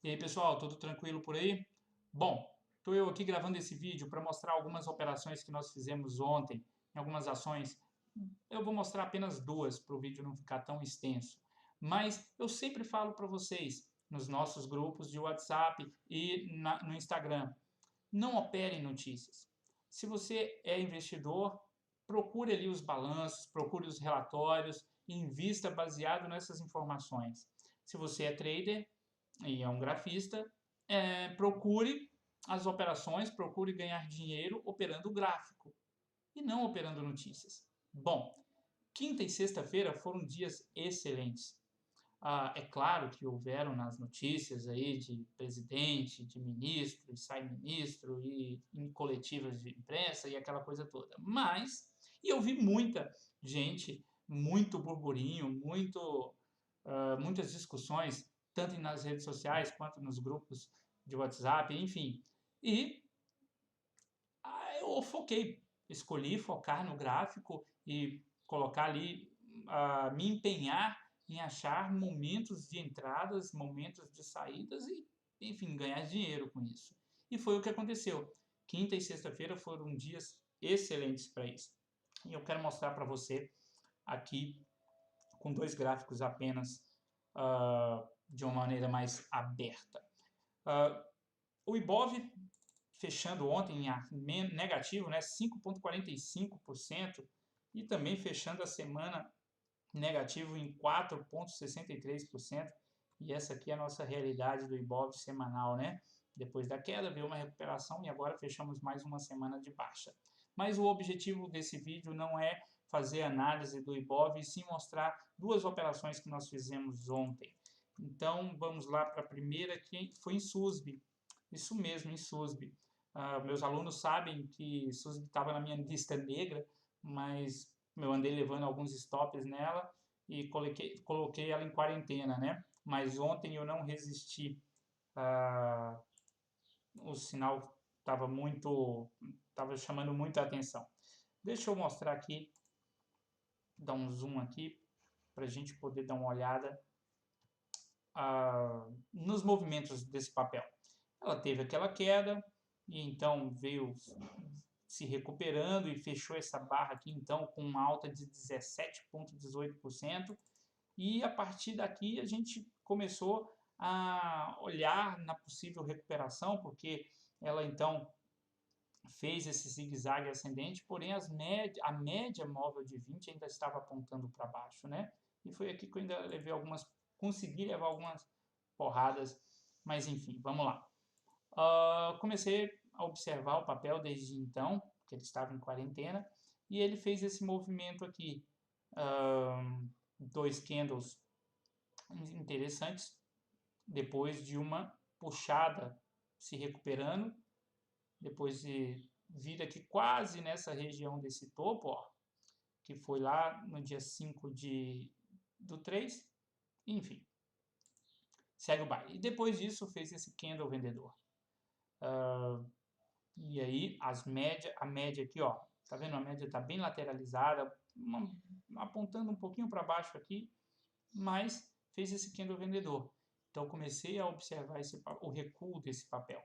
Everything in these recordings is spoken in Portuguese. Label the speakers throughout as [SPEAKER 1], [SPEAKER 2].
[SPEAKER 1] E aí pessoal, tudo tranquilo por aí? Bom, estou eu aqui gravando esse vídeo para mostrar algumas operações que nós fizemos ontem, em algumas ações. Eu vou mostrar apenas duas para o vídeo não ficar tão extenso. Mas eu sempre falo para vocês, nos nossos grupos de WhatsApp e no Instagram, não opere em notícias. Se você é investidor, procure ali os balanços, procure os relatórios e invista baseado nessas informações. Se você é trader, e é um grafista, procure as operações, procure ganhar dinheiro operando gráfico e não operando notícias. Bom, quinta e sexta-feira foram dias excelentes. É claro que houveram nas notícias aí de presidente, de ministro, e sai ministro, e em coletivas de imprensa e aquela coisa toda. Mas, e eu vi muita gente, muito burburinho, muitas discussões, tanto nas redes sociais quanto nos grupos de WhatsApp, enfim. E eu foquei, escolhi focar no gráfico e colocar ali, me empenhar em achar momentos de entradas, momentos de saídas e, enfim, ganhar dinheiro com isso. E foi o que aconteceu. Quinta e sexta-feira foram dias excelentes para isso. E eu quero mostrar para você aqui com dois gráficos apenas, de uma maneira mais aberta. O Ibov fechando ontem em negativo, né, 5,45%, e também fechando a semana negativo em 4,63%. E essa aqui é a nossa realidade do Ibov semanal, né? Depois da queda veio uma recuperação e agora fechamos mais uma semana de baixa. Mas o objetivo desse vídeo não é fazer análise do Ibov, e sim mostrar duas operações que nós fizemos ontem. Então vamos lá para a primeira, que foi em SUSB. Isso mesmo, em SUSB. Meus alunos sabem que SUSB estava na minha lista negra, mas eu andei levando alguns stops nela e coloquei ela em quarentena, né? Mas ontem eu não resisti. Ah, o sinal estava chamando muita atenção. Deixa eu mostrar aqui, dar um zoom aqui, para a gente poder dar uma olhada nos movimentos desse papel. Ela teve aquela queda e então veio se recuperando e fechou essa barra aqui então com uma alta de 17,18%. E a partir daqui a gente começou a olhar na possível recuperação, porque ela então fez esse zigue-zague ascendente, porém a média móvel de 20 ainda estava apontando para baixo, né? E foi aqui que eu ainda consegui levar algumas porradas, mas enfim, vamos lá. Comecei a observar o papel desde então, que ele estava em quarentena, e ele fez esse movimento aqui, dois candles interessantes, depois de uma puxada se recuperando, depois de vir aqui quase nessa região desse topo, ó, que foi lá no dia 5 do 3, enfim, segue o baile. E depois disso fez esse candle vendedor. E aí a média aqui, ó, tá vendo? A média está bem lateralizada, apontando um pouquinho para baixo aqui, mas fez esse candle vendedor. Então comecei a observar o recuo desse papel.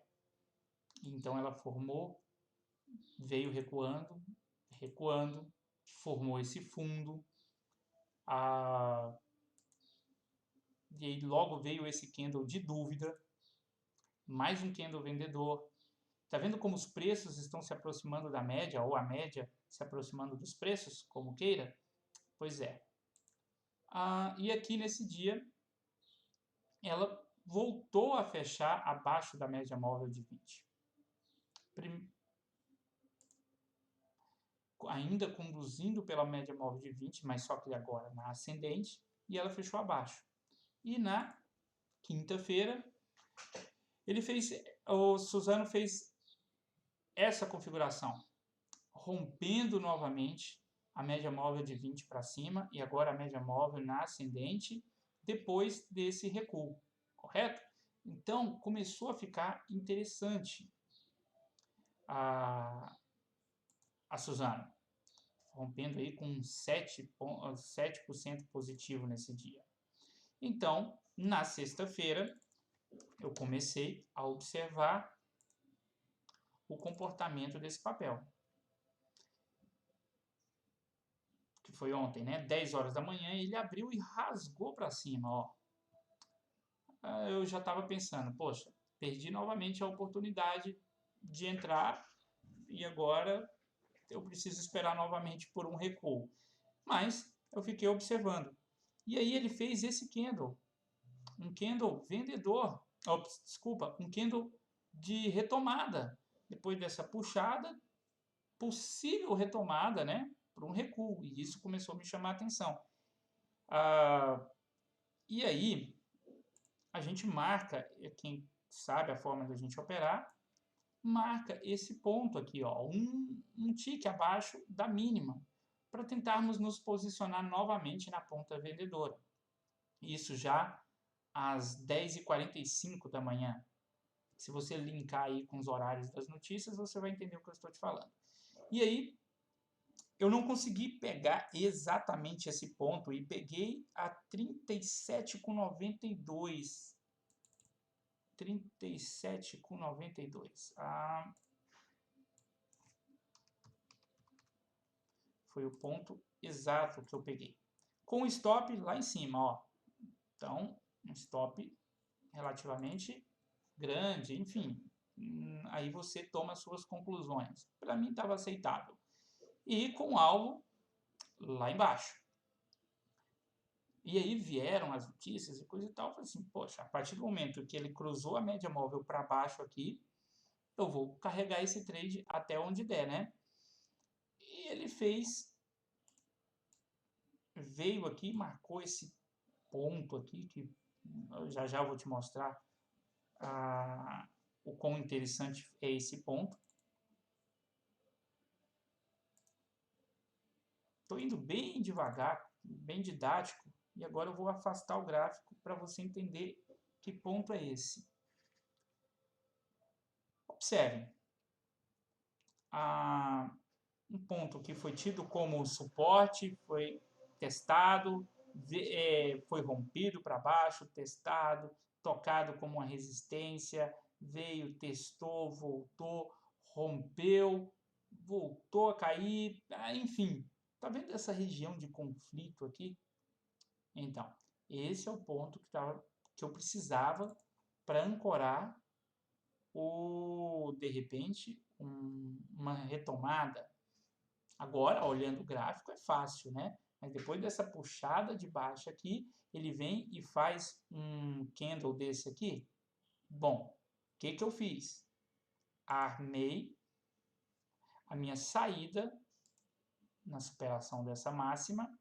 [SPEAKER 1] Então ela formou, veio recuando, recuando, formou esse fundo, e aí logo veio esse candle de dúvida, mais um candle vendedor. Tá vendo como os preços estão se aproximando da média, ou a média se aproximando dos preços, como queira? Pois é. E aqui nesse dia, ela voltou a fechar abaixo da média móvel de 20. Ainda conduzindo pela média móvel de 20, mas só que agora na ascendente, e ela fechou abaixo. E na quinta-feira, o Suzano fez essa configuração, rompendo novamente a média móvel de 20 para cima, e agora a média móvel na ascendente, depois desse recuo, correto? Então, começou a ficar interessante a Suzano, rompendo aí com 7% positivo nesse dia. Então, na sexta-feira, eu comecei a observar o comportamento desse papel. Que foi ontem, né? 10 horas da manhã, ele abriu e rasgou para cima, ó. Eu já estava pensando, poxa, perdi novamente a oportunidade de entrar e agora eu preciso esperar novamente por um recuo. Mas eu fiquei observando. E aí ele fez esse candle, um candle vendedor, desculpa, um candle de retomada. Depois dessa puxada, possível retomada, né, para um recuo. E isso começou a me chamar a atenção. E aí, a gente marca, quem sabe a forma da gente operar, marca esse ponto aqui, ó, um tique abaixo da mínima, para tentarmos nos posicionar novamente na ponta vendedora. Isso já às 10h45 da manhã. Se você linkar aí com os horários das notícias, você vai entender o que eu estou te falando. E aí, eu não consegui pegar exatamente esse ponto e peguei a 37,92. 37,92. Foi o ponto exato que eu peguei. Com o stop lá em cima, ó. Então, um stop relativamente grande, enfim. Aí você toma as suas conclusões. Para mim estava aceitável. E com o alvo lá embaixo. E aí vieram as notícias e coisa e tal. Eu falei assim, poxa, a partir do momento que ele cruzou a média móvel para baixo aqui, eu vou carregar esse trade até onde der, né? E ele veio aqui, marcou esse ponto aqui, que já já eu vou te mostrar o quão interessante é esse ponto. Estou indo bem devagar, bem didático, e agora eu vou afastar o gráfico para você entender que ponto é esse. Observem, um ponto que foi tido como suporte, foi testado, foi rompido para baixo, testado, tocado como uma resistência, veio, testou, voltou, rompeu, voltou a cair, enfim. Tá vendo essa região de conflito aqui? Então, esse é o ponto que eu precisava para ancorar de repente, uma retomada. Agora, olhando o gráfico, é fácil, né? Mas depois dessa puxada de baixa aqui, ele vem e faz um candle desse aqui. Bom, o que eu fiz? Armei a minha saída na superação dessa máxima,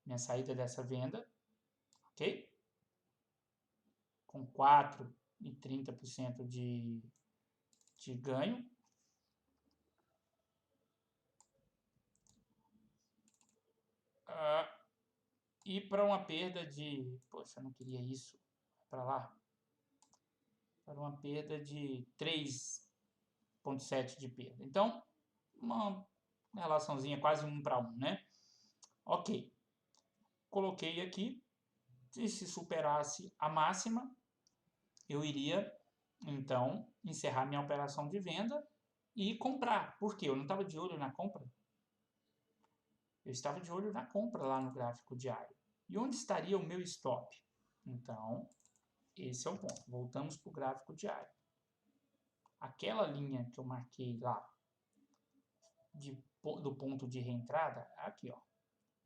[SPEAKER 1] minha saída dessa venda, ok? Com 4,30% de ganho. E para uma perda de... Poxa, eu não queria isso. Para lá. Para uma perda de 3,7 de perda. Então, uma relaçãozinha quase 1 para 1, né? Ok. Coloquei aqui. E se superasse a máxima, eu iria, então, encerrar minha operação de venda e comprar. Por quê? Eu não estava de olho na compra. Eu estava de olho na compra lá no gráfico diário. E onde estaria o meu stop? Então, esse é o ponto. Voltamos para o gráfico diário. Aquela linha que eu marquei lá, do ponto de reentrada, aqui, ó.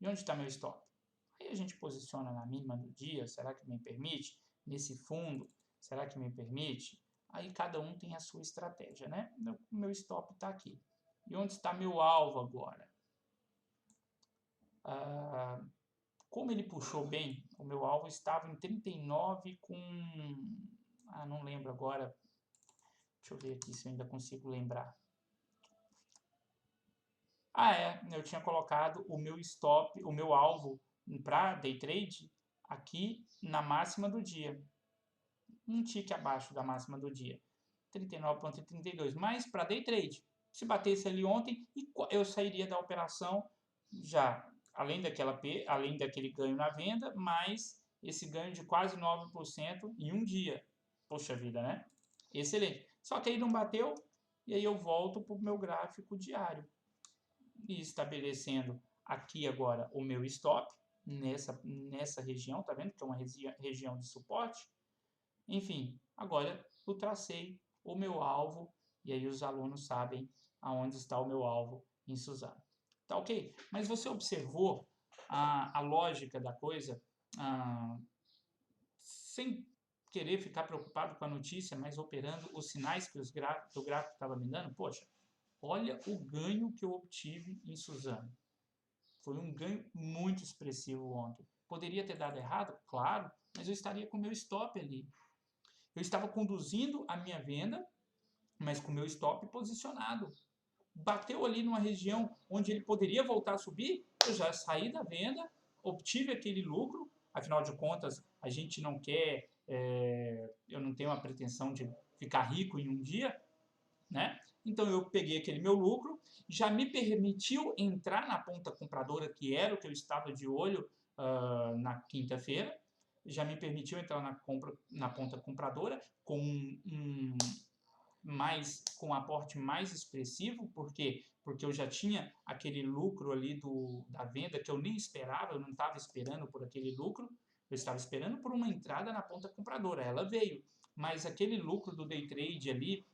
[SPEAKER 1] E onde está meu stop? Aí a gente posiciona na mínima do dia, será que me permite? Nesse fundo, será que me permite? Aí cada um tem a sua estratégia, né? O meu stop está aqui. E onde está meu alvo agora? Como ele puxou bem, o meu alvo estava em 39 com... não lembro agora. Deixa eu ver aqui se eu ainda consigo lembrar. Eu tinha colocado o meu stop, o meu alvo para day trade aqui na máxima do dia. Um tique abaixo da máxima do dia. 39,32. Mas para day trade, se batesse ali ontem, eu sairia da operação já, além daquele ganho na venda, mais esse ganho de quase 9% em um dia. Poxa vida, né? Excelente. Só que aí não bateu, e aí eu volto para o meu gráfico diário. E estabelecendo aqui agora o meu stop, nessa região, tá vendo? Que é uma região de suporte. Enfim, agora eu tracei o meu alvo, e aí os alunos sabem aonde está o meu alvo em Suzano. Tá ok? Mas você observou a lógica da coisa, sem querer ficar preocupado com a notícia, mas operando os sinais que o gráfico estava me dando? Poxa, olha o ganho que eu obtive em Suzano. Foi um ganho muito expressivo ontem. Poderia ter dado errado? Claro, mas eu estaria com o meu stop ali. Eu estava conduzindo a minha venda, mas com o meu stop posicionado. Bateu ali numa região onde ele poderia voltar a subir, eu já saí da venda, obtive aquele lucro. Afinal de contas, a gente não quer, eu não tenho a pretensão de ficar rico em um dia, né? Então eu peguei aquele meu lucro, já me permitiu entrar na ponta compradora, que era o que eu estava de olho na quinta-feira, já me permitiu entrar na ponta compradora com com um aporte mais expressivo, porque eu já tinha aquele lucro ali da venda que eu nem esperava, eu não estava esperando por aquele lucro, eu estava esperando por uma entrada na ponta compradora, ela veio, mas aquele lucro do day trade ali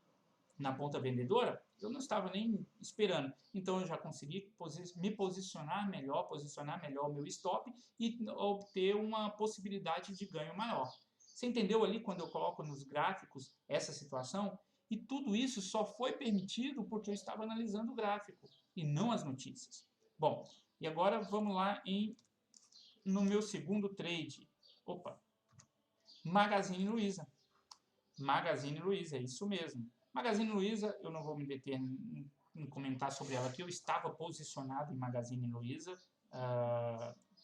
[SPEAKER 1] na ponta vendedora, eu não estava nem esperando. Então eu já consegui me posicionar melhor o meu stop e obter uma possibilidade de ganho maior. Você entendeu ali quando eu coloco nos gráficos essa situação? E tudo isso só foi permitido porque eu estava analisando o gráfico e não as notícias. Bom, e agora vamos lá no meu segundo trade. Opa! Magazine Luiza. Magazine Luiza, é isso mesmo. Magazine Luiza, eu não vou me deter em comentar sobre ela aqui, eu estava posicionado em Magazine Luiza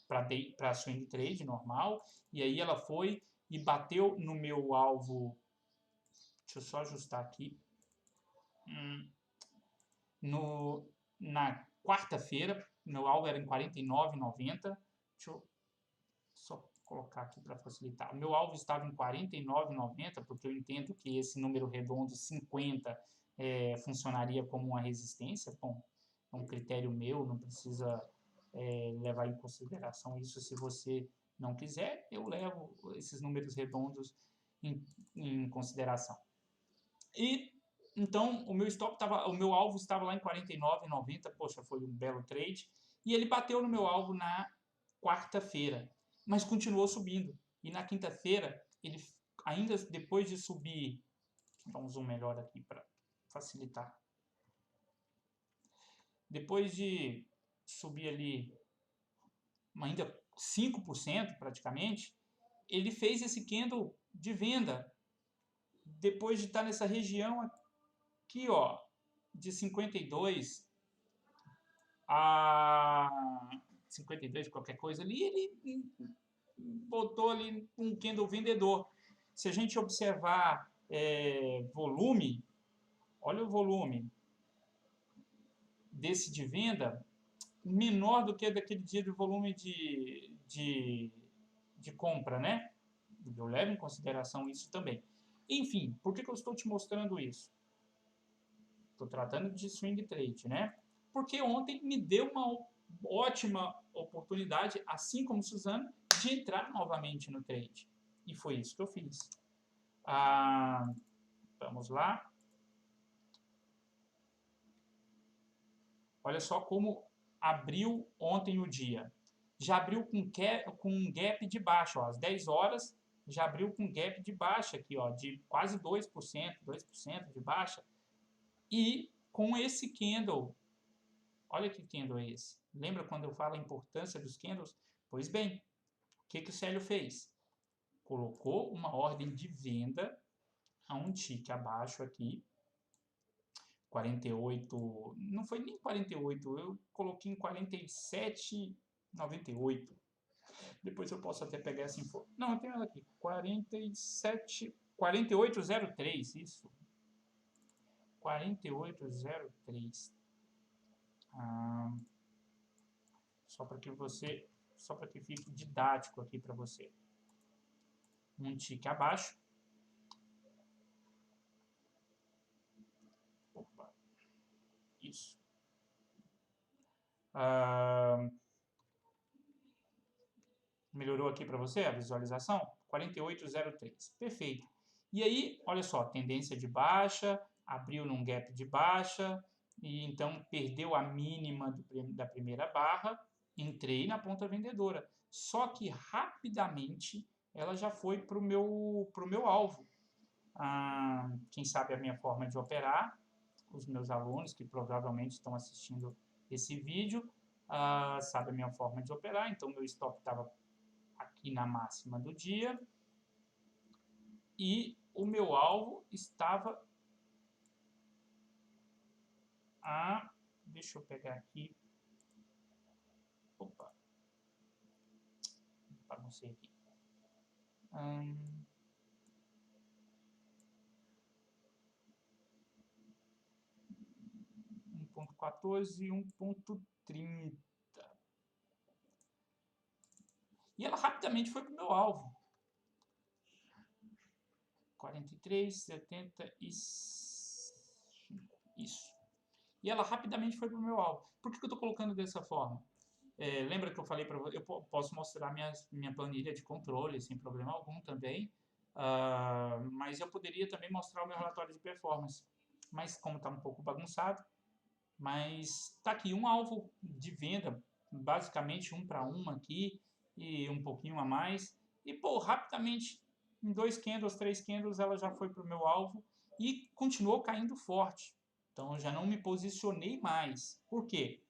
[SPEAKER 1] para swing trade normal, e aí ela foi e bateu no meu alvo, deixa eu só ajustar aqui, na quarta-feira, meu alvo era em 49,90, deixa eu só colocar aqui para facilitar. O meu alvo estava em 49,90, porque eu entendo que esse número redondo 50 funcionaria como uma resistência. Bom, é um critério meu, não precisa levar em consideração isso se você não quiser. Eu levo esses números redondos em consideração. E então o meu alvo estava lá em 49,90. Poxa, foi um belo trade. E ele bateu no meu alvo na quarta-feira, mas continuou subindo. E na quinta-feira, ele ainda depois de subir, vou dar um zoom melhor aqui para facilitar. Depois de subir ali ainda 5% praticamente, ele fez esse candle de venda. Depois de estar nessa região aqui, ó, de 52 a 52, qualquer coisa ali, ele botou ali um candle vendedor. Se a gente observar volume, olha o volume desse de venda, menor do que daquele dia de volume de compra, né? Eu levo em consideração isso também. Enfim, por que eu estou te mostrando isso? Estou tratando de swing trade, né? Porque ontem me deu uma ótima oportunidade, assim como Suzano, de entrar novamente no trade. E foi isso que eu fiz. Vamos lá. Olha só como abriu ontem o dia. Já abriu com um gap de baixa, ó, às 10 horas, já abriu com gap de baixa aqui, ó, de quase 2% de baixa. E com esse candle, olha que candle é esse. Lembra quando eu falo a importância dos candles? Pois bem, o que o Célio fez? Colocou uma ordem de venda a um tick abaixo aqui, 48, não foi nem 48, eu coloquei em 47,98. Depois eu posso até pegar essa info. Não, eu tenho ela aqui, 48,03, isso. 48,03. Só para que fique didático aqui para você. um tique abaixo. Opa, isso. Melhorou aqui para você a visualização? 48,03, perfeito. E aí, olha só, tendência de baixa, abriu num gap de baixa, e então perdeu a mínima da primeira barra, entrei na ponta vendedora. Só que rapidamente ela já foi para o meu alvo. Quem sabe a minha forma de operar, os meus alunos que provavelmente estão assistindo esse vídeo, sabe a minha forma de operar, então meu stop estava aqui na máxima do dia e o meu alvo estava deixa eu pegar aqui, opa, baguncei aqui, 1.14 e 1.30. E ela rapidamente foi para o meu alvo. 43,75. Isso. E ela rapidamente foi para o meu alvo. Por que eu estou colocando dessa forma? Lembra que eu falei para você, eu posso mostrar minha planilha de controle sem problema algum também, mas eu poderia também mostrar o meu relatório de performance. Mas como está um pouco bagunçado, mas está aqui um alvo de venda, basicamente 1 para 1 aqui e um pouquinho a mais. E pô, rapidamente, em 2 candles, 3 candles, ela já foi para o meu alvo e continuou caindo forte. Então eu já não me posicionei mais. Por quê?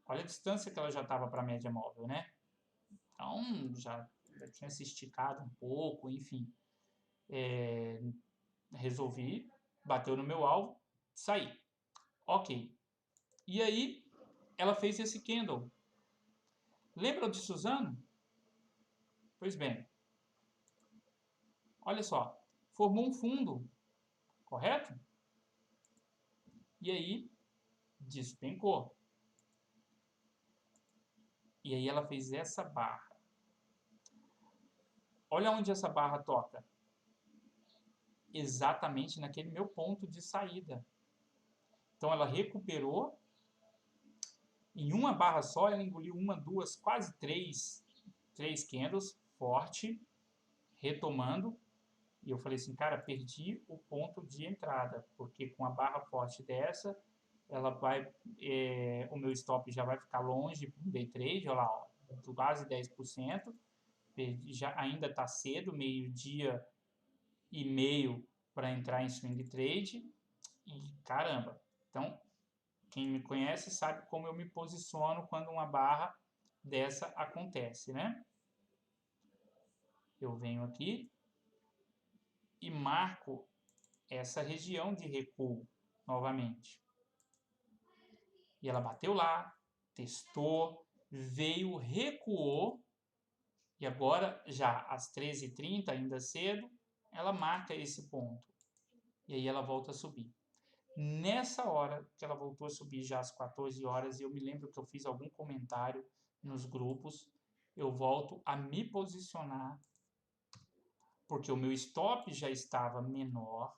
[SPEAKER 1] Olha a distância que ela já estava para a média móvel, né? Então já tinha se esticado um pouco, enfim. Resolvi, bateu no meu alvo, saí. Ok. E aí, ela fez esse candle. Lembra de Suzano? Pois bem. Olha só. Formou um fundo, correto? E aí, despencou. E aí ela fez essa barra. Olha onde essa barra toca. Exatamente naquele meu ponto de saída. Então ela recuperou. Em uma barra só, ela engoliu uma, duas, quase três candles, forte, retomando. E eu falei assim, cara, perdi o ponto de entrada, porque com a barra forte dessa, ela vai, o meu stop já vai ficar longe do day trade, olha lá, ó, quase 10%, ainda está cedo, meio-dia e meio para entrar em swing trade, e caramba, então quem me conhece sabe como eu me posiciono quando uma barra dessa acontece, né? Eu venho aqui e marco essa região de recuo novamente. E ela bateu lá, testou, veio, recuou, e agora, já às 13h30, ainda cedo, ela marca esse ponto. E aí ela volta a subir. Nessa hora que ela voltou a subir, já às 14 horas, e eu me lembro que eu fiz algum comentário nos grupos, eu volto a me posicionar, porque o meu stop já estava menor,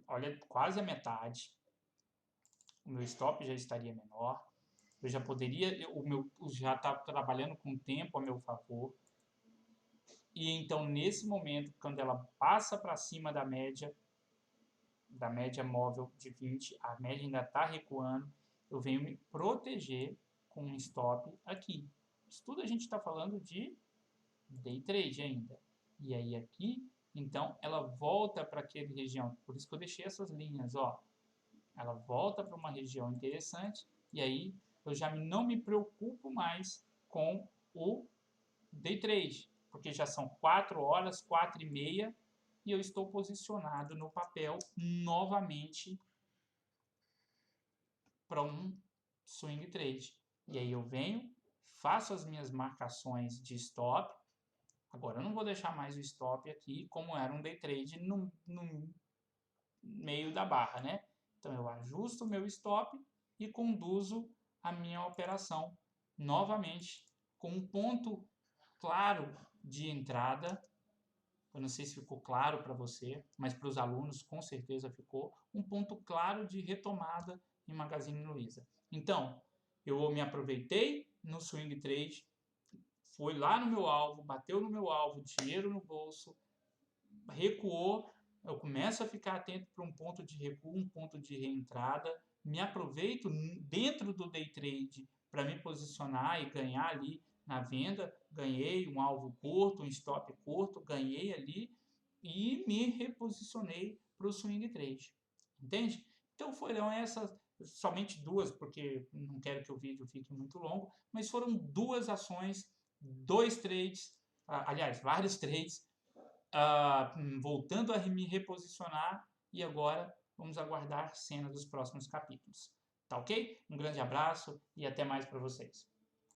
[SPEAKER 1] olha, quase a metade, o meu stop já estaria menor, eu já poderia, já estava trabalhando com o tempo a meu favor, e então nesse momento, quando ela passa para cima da média móvel de 20, a média ainda está recuando, eu venho me proteger com um stop aqui. Isso tudo a gente está falando de day trade ainda. E aí aqui, então, ela volta para aquela região, por isso que eu deixei essas linhas, ó. Ela volta para uma região interessante, e aí eu já não me preocupo mais com o day trade, porque já são 4 horas, 4h30, e eu estou posicionado no papel novamente para um swing trade. E aí eu venho, faço as minhas marcações de stop. Agora eu não vou deixar mais o stop aqui como era um day trade no meio da barra, né? Então eu ajusto o meu stop e conduzo a minha operação novamente com um ponto claro de entrada. Eu não sei se ficou claro para você, mas para os alunos com certeza ficou. Um ponto claro de retomada em Magazine Luiza. Então, eu me aproveitei no swing trade, foi lá no meu alvo, bateu no meu alvo, dinheiro no bolso, recuou, eu começo a ficar atento para um ponto de recuo, um ponto de reentrada, me aproveito dentro do day trade para me posicionar e ganhar ali na venda, ganhei um alvo curto, um stop curto, ganhei ali e me reposicionei para o swing trade, entende? Então foram essas, somente duas, porque não quero que o vídeo fique muito longo, mas foram duas ações, dois trades, aliás, vários trades, voltando a me reposicionar e agora vamos aguardar cena dos próximos capítulos. Tá ok? Um grande abraço e até mais para vocês.